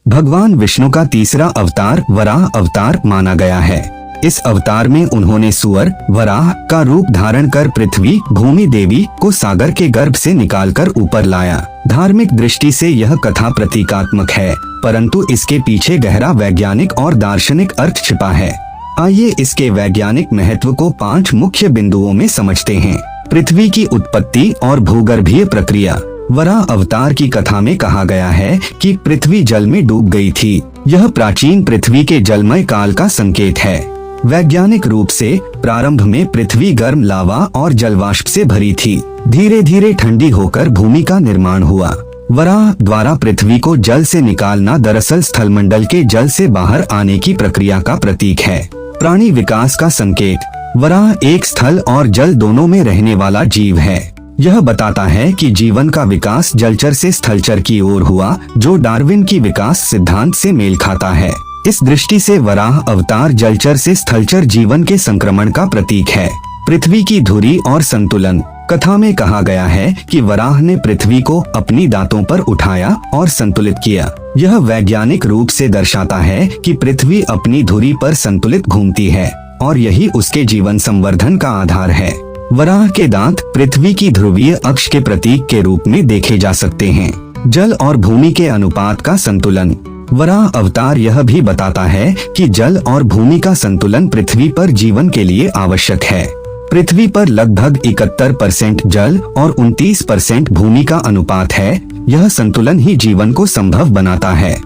भगवान विष्णु का तीसरा अवतार वराह अवतार माना गया है। इस अवतार में उन्होंने सुअर वराह का रूप धारण कर पृथ्वी भूमि देवी को सागर के गर्भ से निकालकर ऊपर लाया। धार्मिक दृष्टि से यह कथा प्रतीकात्मक है, परंतु इसके पीछे गहरा वैज्ञानिक और दार्शनिक अर्थ छिपा है। आइए इसके वैज्ञानिक महत्व को 5 मुख्य बिंदुओं में समझते हैं। पृथ्वी की उत्पत्ति और भूगर्भीय प्रक्रिया। वराह अवतार की कथा में कहा गया है कि पृथ्वी जल में डूब गई थी। यह प्राचीन पृथ्वी के जलमय काल का संकेत है। वैज्ञानिक रूप से प्रारंभ में पृथ्वी गर्म लावा और जलवाष्प से भरी थी। धीरे धीरे ठंडी होकर भूमि का निर्माण हुआ। वराह द्वारा पृथ्वी को जल से निकालना दरअसल स्थलमंडल के जल से बाहर आने की प्रक्रिया का प्रतीक है। प्राणी विकास का संकेत। वराह एक स्थल और जल दोनों में रहने वाला जीव है। यह बताता है कि जीवन का विकास जलचर से स्थलचर की ओर हुआ, जो डार्विन की विकास सिद्धांत से मेल खाता है। इस दृष्टि से वराह अवतार जलचर से स्थलचर जीवन के संक्रमण का प्रतीक है। पृथ्वी की धुरी और संतुलन। कथा में कहा गया है कि वराह ने पृथ्वी को अपनी दांतों पर उठाया और संतुलित किया। यह वैज्ञानिक रूप से दर्शाता है कि पृथ्वी अपनी धुरी पर संतुलित घूमती है और यही उसके जीवन संवर्धन का आधार है। वराह के दांत पृथ्वी की ध्रुवीय अक्ष के प्रतीक के रूप में देखे जा सकते हैं। जल और भूमि के अनुपात का संतुलन। वराह अवतार यह भी बताता है कि जल और भूमि का संतुलन पृथ्वी पर जीवन के लिए आवश्यक है। पृथ्वी पर लगभग 71% जल और 29% भूमि का अनुपात है। यह संतुलन ही जीवन को संभव बनाता है।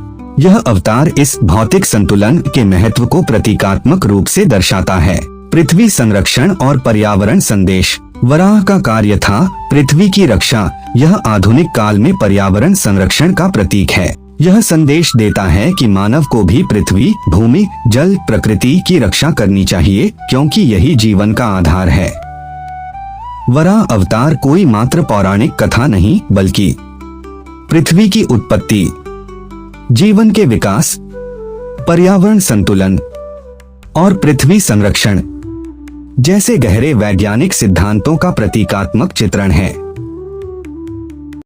यह अवतार इस भौतिक संतुलन के महत्व को प्रतीकात्मक रूप से दर्शाता है। पृथ्वी संरक्षण और पर्यावरण संदेश। वराह का कार्य था पृथ्वी की रक्षा। यह आधुनिक काल में पर्यावरण संरक्षण का प्रतीक है। यह संदेश देता है कि मानव को भी पृथ्वी भूमि जल प्रकृति की रक्षा करनी चाहिए, क्योंकि यही जीवन का आधार है। वराह अवतार कोई मात्र पौराणिक कथा नहीं, बल्कि पृथ्वी की उत्पत्ति, जीवन के विकास, पर्यावरण संतुलन और पृथ्वी संरक्षण जैसे गहरे वैज्ञानिक सिद्धांतों का प्रतीकात्मक चित्रण है।